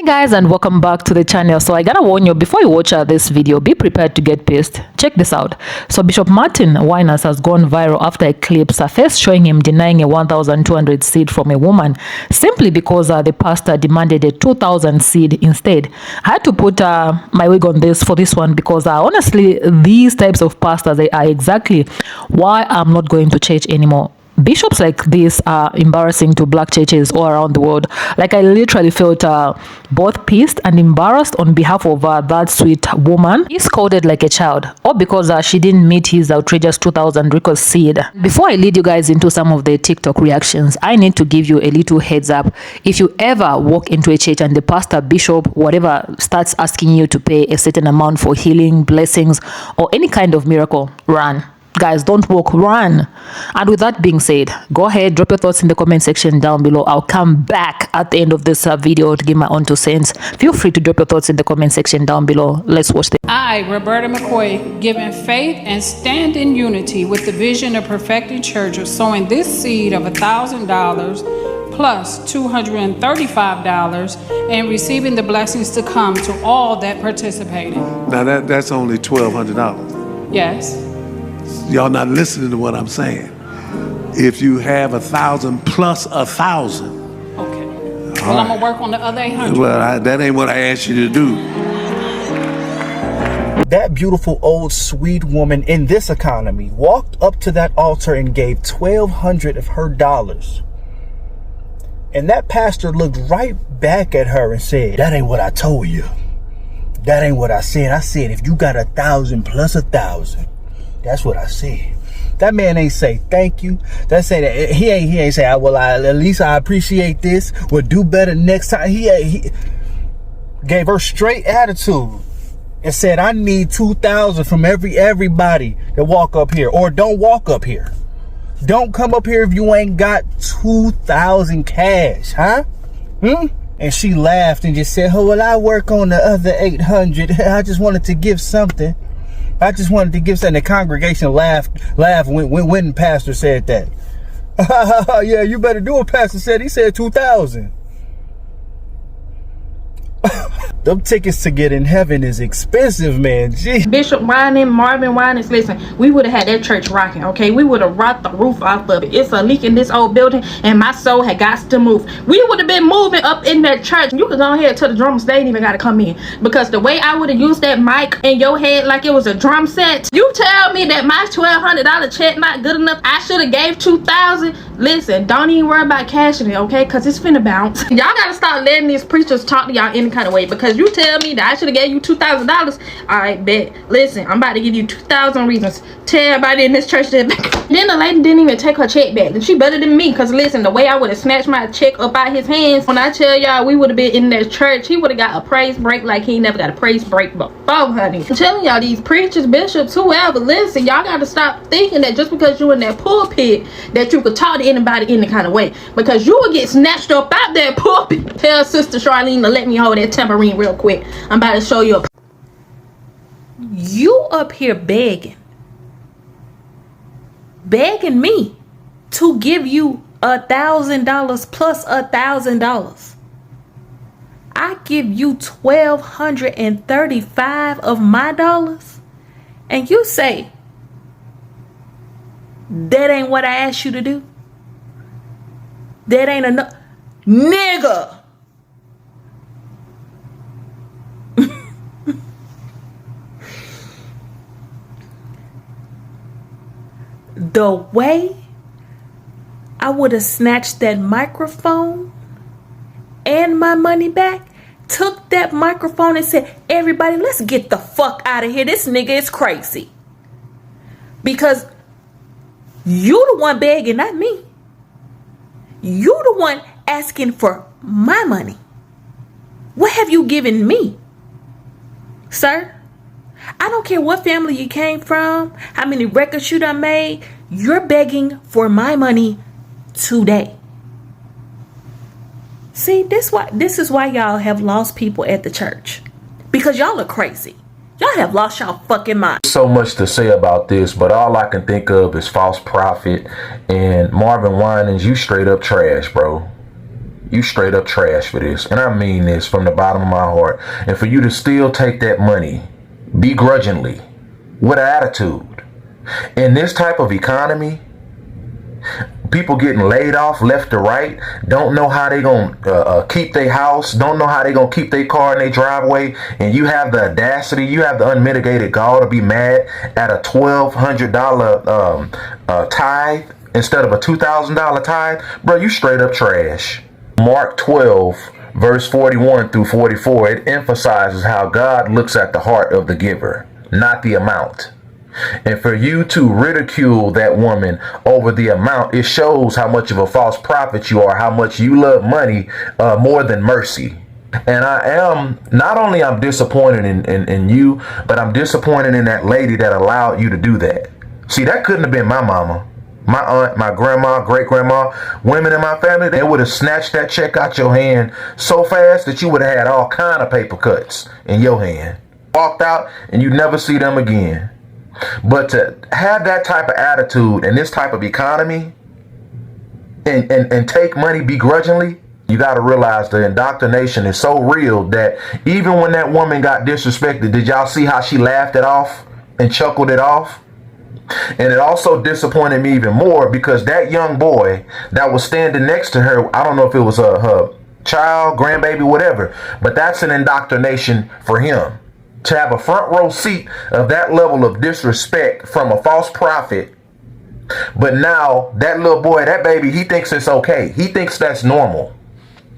Guys, and welcome back to the channel. So I gotta warn you, before you watch this video, be prepared to get pissed. Check this out. So Bishop Marvin Winas has gone viral after a clip surfaced showing him denying a 1,200 seed from a woman simply because the pastor demanded a 2,000 seed instead. I had to put my wig on this for this one because honestly, these types of pastors, they are exactly why I'm not going to church anymore. Bishops like this are embarrassing to black churches all around the world. Like, I literally felt both pissed and embarrassed on behalf of that sweet woman. He scolded like a child, all because she didn't meet his outrageous 2,000 request seed. Before I lead you guys into some of the TikTok reactions, I need to give you a little heads up. If you ever walk into a church and the pastor, bishop, whatever, starts asking you to pay a certain amount for healing, blessings, or any kind of miracle, run. Guys, don't walk, run. And with that being said, go ahead, drop your thoughts in the comment section down below. I'll come back at the end of this video to give my own 2 cents. Feel free to drop your thoughts in the comment section down below. Let's watch this. I, Roberta McCoy, given faith and stand in unity with the vision of perfecting church of sowing this seed of $1,000 plus $235 and receiving the blessings to come to all that participated. Now that's only $1,200. Yes. Y'all not listening to what I'm saying. If you have 1,000 plus 1,000. Okay. Well, I'm gonna work on the other 800. Well, that ain't what I asked you to do. That beautiful old sweet woman in this economy walked up to that altar and gave 1,200 of her dollars. And that pastor looked right back at her and said, "That ain't what I told you. That ain't what I said. I said if you got 1,000 plus 1,000. That's what I said." That man ain't say thank you. That say that he ain't say, well, at least I appreciate this. We'll do better next time. He gave her straight attitude and said, I need 2,000 from everybody that walk up here, or don't walk up here. Don't come up here if you ain't got 2,000 cash, huh? And she laughed and just said, oh, well, I work on the other 800. I just wanted to give something. The congregation laughed when the pastor said that. Yeah, you better do what pastor said. He said 2,000. Them tickets to get in heaven is expensive, man. Gee. Bishop Marvin Winas, listen, we would have had that church rocking, okay? We would have rocked the roof off of it. It's a leak in this old building, and my soul had got to move. We would have been moving up in that church. You could go ahead to the drums. They ain't even got to come in. Because the way I would have used that mic in your head like it was a drum set, you tell me that my $1,200 check not good enough, I should have gave 2,000. Listen, don't even worry about cashing it, okay? Because it's finna bounce. Y'all got to start letting these preachers talk to y'all any kind of way. Because you tell me that I should have gave you $2,000. Alright, bet. Listen, I'm about to give you 2,000 reasons. Tell everybody in this church that. Then the lady didn't even take her check back. And she better than me. Because listen, the way I would have snatched my check up out his hands, when I tell y'all we would have been in that church, he would have got a praise break like he never got a praise break before, honey. I'm telling y'all, these preachers, bishops, whoever, listen, y'all got to stop thinking that just because you in that pulpit that you could talk to anybody any kind of way. Because you will get snatched up out that pulpit. Tell Sister Charlene to let me hold that tambourine real quick. I'm about to show you. You up here begging me to give you $1,000 plus $1,000. I give you 1,235 of my dollars, and you say that ain't what I asked you to do. That ain't enough, nigga. The way I would have snatched that microphone and my money back, took that microphone and said, everybody, let's get the fuck out of here. This nigga is crazy. Because you the one begging, not me. You the one asking for my money. What have you given me, sir? I don't care what family you came from, how many records you done made. You're begging for my money today. See, this is why y'all have lost people at the church. Because y'all are crazy. Y'all have lost y'all fucking mind. So much to say about this, but all I can think of is false prophet and Marvin Winas. You straight up trash, bro. you straight up trash for this. And I mean this from the bottom of my heart. And for you to still take that money begrudgingly, with attitude, in this type of economy, people getting laid off left to right, don't know how they gonna keep their house, don't know how they gonna keep their car in their driveway, and you have the audacity, you have the unmitigated gall to be mad at a $1,200 tithe instead of a $2,000 tithe. Bro, you straight up trash. Mark 12 verse 41 through 44, it emphasizes how God looks at the heart of the giver, not the amount. And for you to ridicule that woman over the amount, it shows how much of a false prophet you are, how much you love money more than mercy. And I'm disappointed in you, but I'm disappointed in that lady that allowed you to do that. See, that couldn't have been my mama, my aunt, my grandma, great-grandma, women in my family. They would have snatched that check out your hand so fast that you would have had all kind of paper cuts in your hand. Walked out and you'd never see them again. But to have that type of attitude in this type of economy and take money begrudgingly, you got to realize the indoctrination is so real that even when that woman got disrespected, did y'all see how she laughed it off and chuckled it off? And it also disappointed me even more because that young boy that was standing next to her, I don't know if it was her child, grandbaby, whatever, but that's an indoctrination for him. To have a front row seat of that level of disrespect from a false prophet. But now that little boy, that baby, he thinks it's okay. He thinks that's normal.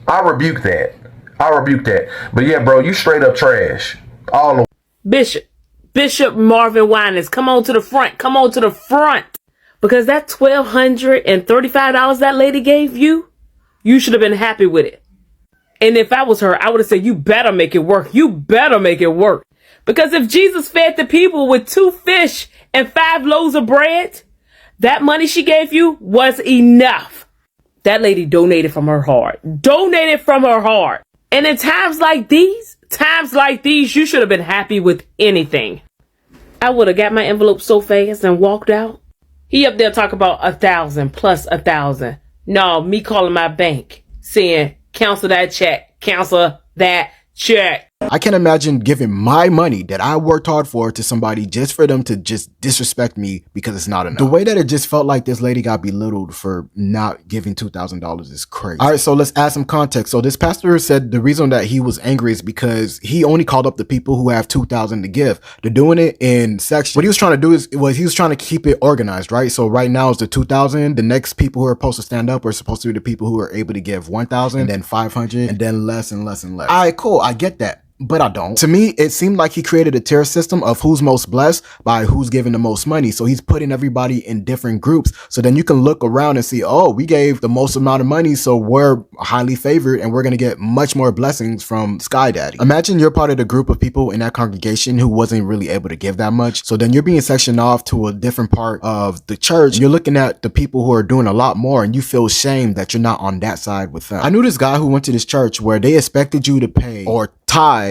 I rebuke that. But yeah, bro, you straight up trash. All the Bishop Marvin Winas, come on to the front. Come on to the front. Because that $1,235 that lady gave you, you should have been happy with it. And if I was her, I would have said, you better make it work. You better make it work. Because if Jesus fed the people with 2 fish and 5 loaves of bread, that money she gave you was enough. That lady donated from her heart. And in times like these, you should have been happy with anything. I would have got my envelope so fast and walked out. He up there talk about 1,000 plus 1,000. No, me calling my bank saying, cancel that check. I can't imagine giving my money that I worked hard for to somebody just for them to just disrespect me because it's not enough. The way that it just felt like this lady got belittled for not giving $2,000 is crazy. All right, so let's add some context. So this pastor said the reason that he was angry is because he only called up the people who have $2,000 to give. They're doing it in sections. What he was trying to do he was trying to keep it organized, right? So right now it's the $2,000. The next people who are supposed to stand up are supposed to be the people who are able to give $1,000, and then $500, and then less and less and less. All right, cool. I get that. But I don't. To me, it seemed like he created a tier system of who's most blessed by who's giving the most money. So he's putting everybody in different groups. So then you can look around and see, oh, we gave the most amount of money, so we're highly favored and we're going to get much more blessings from Sky Daddy. Imagine you're part of the group of people in that congregation who wasn't really able to give that much. So then you're being sectioned off to a different part of the church. You're looking at the people who are doing a lot more and you feel shame that you're not on that side with them. I knew this guy who went to this church where they expected you to pay or tithe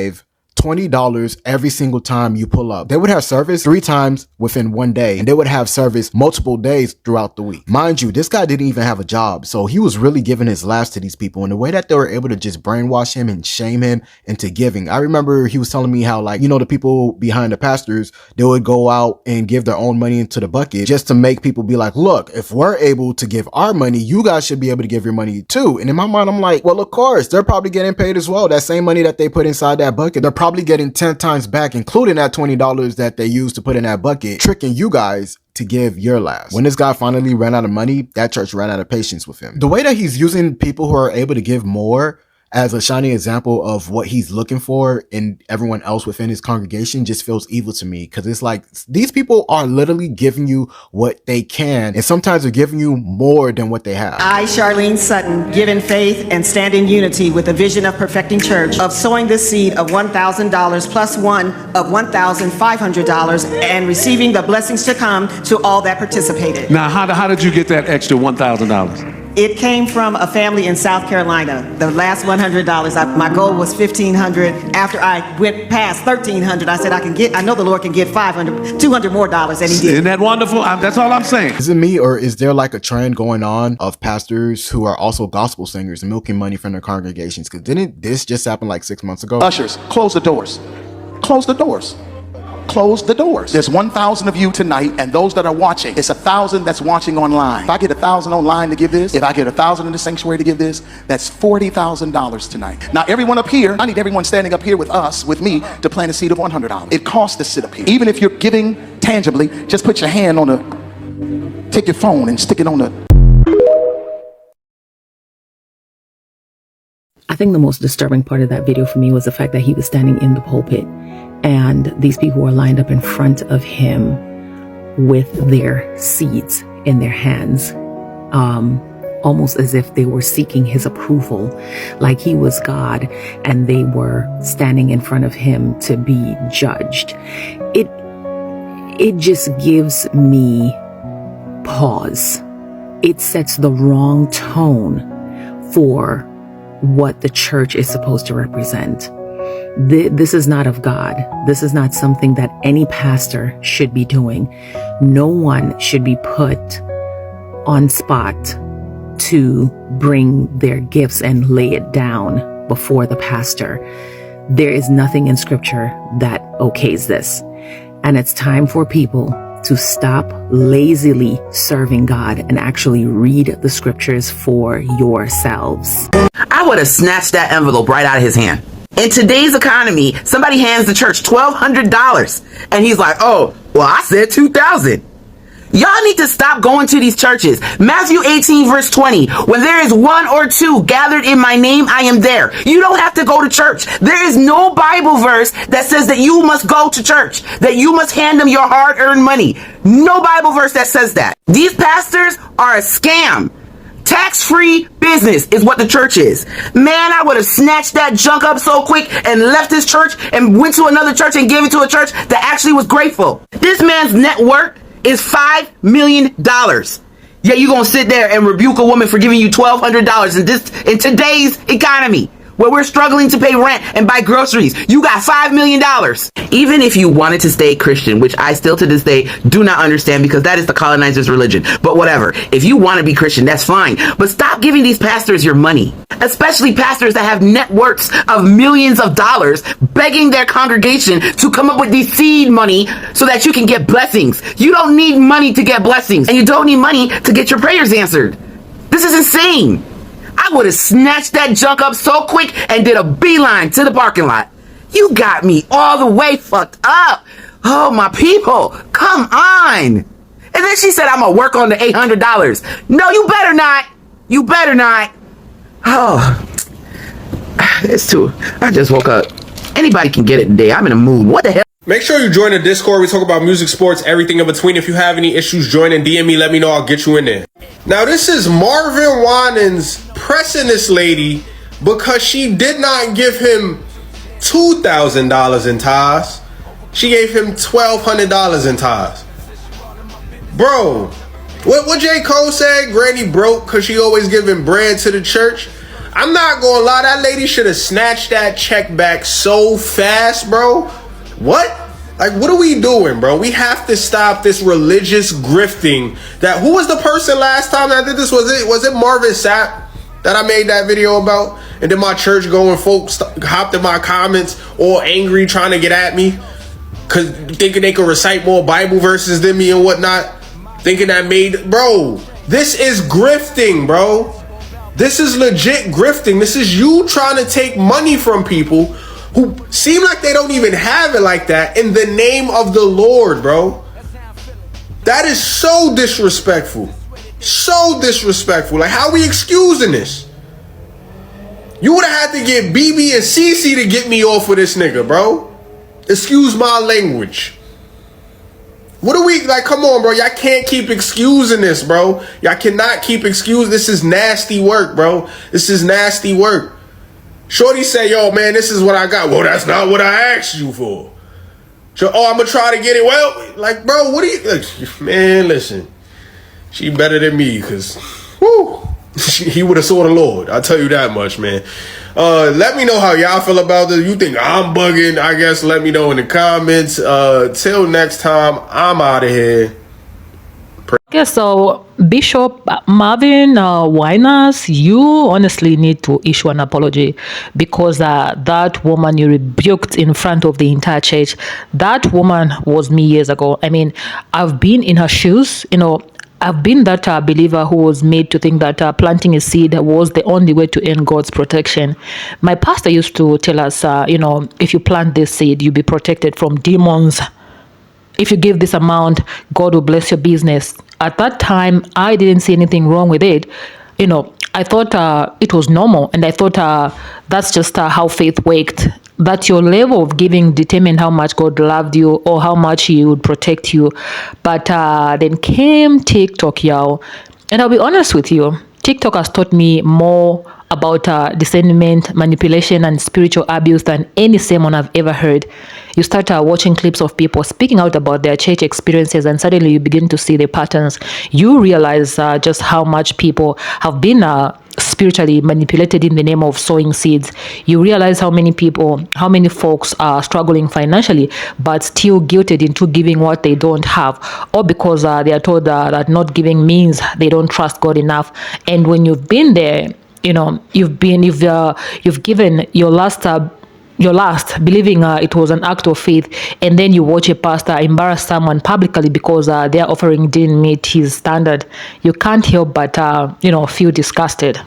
$20 every single time you pull up. They would have service 3 times within one day, and they would have service multiple days throughout the week. Mind you, this guy didn't even have a job, so he was really giving his last to these people. And the way that they were able to just brainwash him and shame him into giving. I remember he was telling me how, like, you know, the people behind the pastors, they would go out and give their own money into the bucket just to make people be like, look, if we're able to give our money, you guys should be able to give your money too. And in my mind, I'm like, well, of course, they're probably getting paid as well. That same money that they put inside that bucket, they're probably getting 10 times back, including that $20 that they used to put in that bucket, tricking you guys to give your last. When this guy finally ran out of money, that church ran out of patience with him. The way that he's using people who are able to give more as a shining example of what he's looking for in everyone else within his congregation just feels evil to me, because it's like these people are literally giving you what they can, and sometimes they're giving you more than what they have. I, Charlene Sutton, give in faith and stand in unity with the vision of Perfecting Church of sowing this seed of $1,000 plus one of $1,500 and receiving the blessings to come to all that participated. Now, how did you get that extra $1,000? It came from a family in South Carolina. The last $100, my goal was $1,500. After I went past $1,300, I said I know the Lord can get $500, $200 more dollars, and he did. Isn't that wonderful? That's all I'm saying. Is it me, or is there like a trend going on of pastors who are also gospel singers milking money from their congregations? Because didn't this just happen like 6 months ago? Ushers, close the doors. Close the doors. Close the doors. There's 1,000 of you tonight, and those that are watching, it's 1,000 that's watching online. If I get 1,000 online to give this, if I get 1,000 in the sanctuary to give this, that's $40,000 tonight. Now, everyone up here, I need everyone standing up here with us, with me, to plant a seed of $100. It costs to sit up here. Even if you're giving tangibly, just put your hand on take your phone and stick it on I think the most disturbing part of that video for me was the fact that he was standing in the pulpit and these people were lined up in front of him with their seeds in their hands, almost as if they were seeking his approval, like he was God and they were standing in front of him to be judged. It just gives me pause. It sets the wrong tone for what the church is supposed to represent. This is not of God. This is not something that any pastor should be doing. No one should be put on spot to bring their gifts and lay it down before the pastor. There is nothing in scripture that okays this. And it's time for people to stop lazily serving God and actually read the scriptures for yourselves. I would have snatched that envelope right out of his hand. In today's economy, somebody hands the church $1,200 and he's like, oh, well, I said $2,000. Y'all need to stop going to these churches. Matthew 18 verse 20, when there is one or two gathered in my name, I am there. You don't have to go to church. There is no Bible verse that says that you must go to church, that you must hand them your hard-earned money. No Bible verse that says that. These pastors are a scam. Tax-free business is what the church is. Man, I would have snatched that junk up so quick and left this church and went to another church and gave it to a church that actually was grateful. This man's net worth is $5 million. Yeah, you gonna sit there and rebuke a woman for giving you $1,200 in today's economy, where we're struggling to pay rent and buy groceries. You got $5 million. Even if you wanted to stay Christian, which I still to this day do not understand because that is the colonizer's religion. But whatever. If you want to be Christian, that's fine. But stop giving these pastors your money. Especially pastors that have net worths of millions of dollars, begging their congregation to come up with these seed money so that you can get blessings. You don't need money to get blessings. And you don't need money to get your prayers answered. This is insane. I would have snatched that junk up so quick and did a beeline to the parking lot. You got me all the way fucked up. Oh, my people, come on. And then she said, I'm going to work on the $800. No, you better not. You better not. Oh, it's too. I just woke up. Anybody can get it today. I'm in a mood. What the hell? Make sure you join the Discord. We talk about music, sports, everything in between. If you have any issues, join and DM me. Let me know. I'll get you in there. Now, this is Marvin Winas pressing this lady because she did not give him $2,000 in tithes. She gave him $1,200 in tithes. Bro, what J. Cole said, Granny broke because she always giving bread to the church. I'm not gonna lie, that lady should have snatched that check back so fast, bro. What? Like, what are we doing, bro? We have to stop this religious grifting. Who was the person last time that did this? Was it Marvin Sapp that I made that video about? And then my church going folks hopped in my comments all angry trying to get at me because thinking they could recite more Bible verses than me and whatnot. Thinking that bro, this is grifting, bro. This is legit grifting. This is you trying to take money from people who seem like they don't even have it like that in the name of the Lord, bro. That is so disrespectful. So disrespectful. Like, how are we excusing this? You would have had to get BB and CC to get me off of this nigga, bro. Excuse my language. What are we, like, come on, bro. Y'all can't keep excusing this, bro. Y'all cannot keep excusing. This is nasty work, bro. This is nasty work. Shorty say, yo, man, this is what I got. Well, that's not what I asked you for. So, I'm going to try to get it. Well, like, bro, what do you, man, listen. She better than me, because, whoo. he would have saw the Lord. I'll tell you that much, man. Let me know how y'all feel about this. You think I'm bugging? I guess let me know in the comments. Till next time, I'm out of here. Okay, so Bishop Marvin Winas, you honestly need to issue an apology, because that woman you rebuked in front of the entire church, that woman was me years ago. I mean, I've been in her shoes, I've been that believer who was made to think that planting a seed was the only way to earn God's protection. My pastor used to tell us, if you plant this seed, you'll be protected from demons. If you give this amount, God will bless your business. At that time, I didn't see anything wrong with it. I thought it was normal, and I thought that's just how faith worked. That your level of giving determined how much God loved you or how much He would protect you. But then came TikTok, y'all. And I'll be honest with you, TikTok has taught me more about discernment, manipulation, and spiritual abuse than any sermon I've ever heard. You start watching clips of people speaking out about their church experiences, and suddenly you begin to see the patterns. You realize just how much people have been spiritually manipulated in the name of sowing seeds. You realize how many folks are struggling financially, but still guilted into giving what they don't have, or because they are told that not giving means they don't trust God enough. And when you've been there, you've given your last believing it was an act of faith, and then you watch a pastor embarrass someone publicly because their offering didn't meet his standard. You can't help but feel disgusted.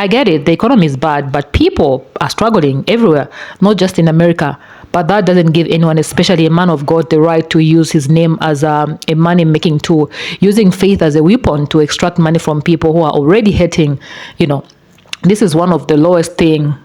I get it, the economy is bad, but people are struggling everywhere, not just in America. But that doesn't give anyone, especially a man of God, the right to use his name as a money-making tool, using faith as a weapon to extract money from people who are already hurting. This is one of the lowest things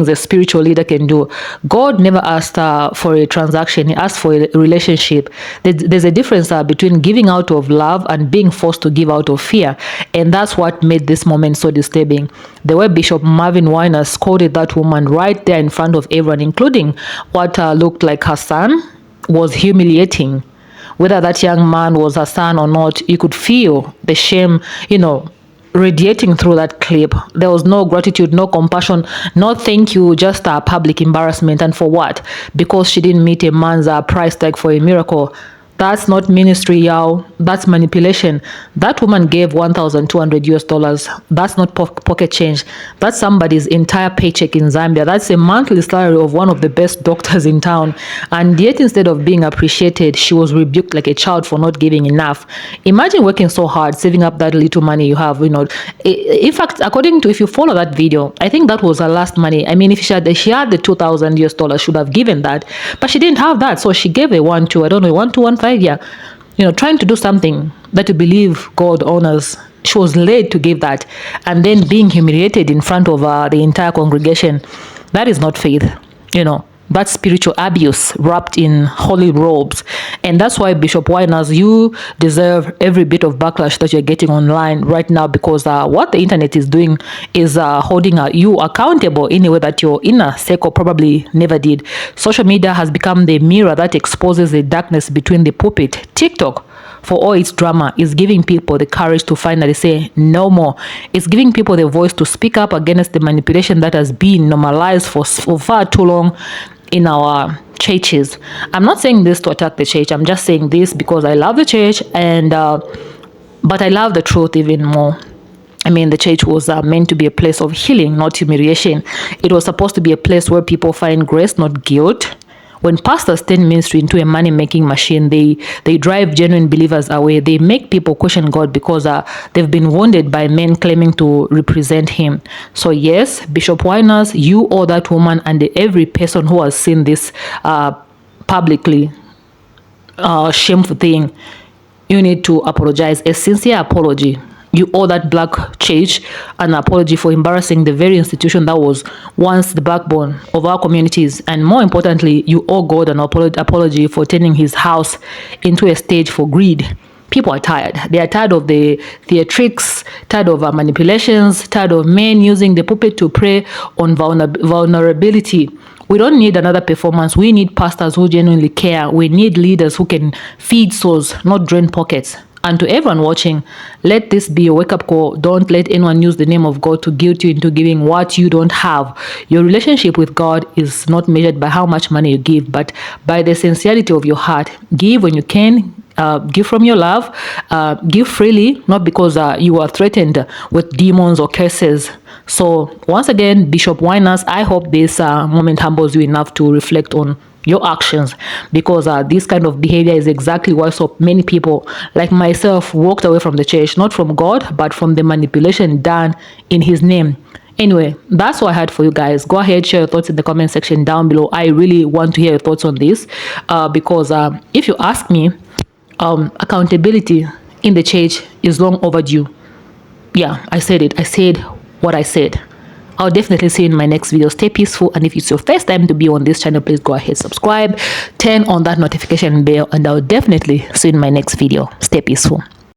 a spiritual leader can do. God never asked for a transaction. He asked for a relationship. There's a difference between giving out of love and being forced to give out of fear. And that's what made this moment so disturbing. The way Bishop Marvin Winas scolded that woman right there in front of everyone, including what looked like her son, was humiliating. Whether that young man was her son or not, you could feel the shame, radiating through that clip. There was no gratitude, no compassion, no thank you, just a public embarrassment. And for what? Because she didn't meet a man's price tag for a miracle. That's not ministry, y'all. That's manipulation. That woman gave $1,200. That's not pocket change. That's somebody's entire paycheck in Zambia. That's a monthly salary of one of the best doctors in town. And yet, instead of being appreciated, she was rebuked like a child for not giving enough. Imagine working so hard, saving up that little money you have. In fact, if you follow that video, I think that was her last money. I mean, if she had the $2,000, should have given that, but she didn't have that, so she gave a 1,215. Trying to do something that you believe God honors. She was led to give that, and then being humiliated in front of the entire congregation. That is not faith. That's spiritual abuse wrapped in holy robes. And that's why, Bishop Winas, you deserve every bit of backlash that you're getting online right now, because what the internet is doing is holding you accountable in a way that your inner circle probably never did. Social media has become the mirror that exposes the darkness between the pulpit. TikTok, for all its drama, is giving people the courage to finally say no more. It's giving people the voice to speak up against the manipulation that has been normalized for far too long in our churches. I'm not saying this to attack the church. I'm just saying this because I love the church, and but I love the truth even more. I mean, the church was meant to be a place of healing, not humiliation. It was supposed to be a place where people find grace, not guilt. When pastors turn ministry into a money-making machine, they drive genuine believers away. They make people question God because they've been wounded by men claiming to represent Him. So yes, Bishop Winas, you owe that woman and every person who has seen this publicly shameful thing, you need to apologize. A sincere apology. You owe that black church an apology for embarrassing the very institution that was once the backbone of our communities. And more importantly, you owe God an apology for turning His house into a stage for greed. People are tired. They are tired of the theatrics, tired of manipulations, tired of men using the pulpit to prey on vulnerability. We don't need another performance. We need pastors who genuinely care. We need leaders who can feed souls, not drain pockets. And to everyone watching, let this be a wake-up call. Don't let anyone use the name of God to guilt you into giving what you don't have. Your relationship with God is not measured by how much money you give, but by the sincerity of your heart. Give when you can. Give from your love. Give freely, not because you are threatened with demons or curses. So once again, Bishop Winas, I hope this moment humbles you enough to reflect on your actions, because this kind of behavior is exactly why so many people like myself walked away from the church, not from God, but from the manipulation done in his name. Anyway, that's what I had for you guys. Go ahead, share your thoughts in the comment section down below. I really want to hear your thoughts on this, because if you ask me, accountability in the church is long overdue. Yeah, I said it. I said what I said. I'll definitely see you in my next video. Stay peaceful, and if it's your first time to be on this channel, please go ahead, subscribe, turn on that notification bell, and I'll definitely see you in my next video. Stay peaceful.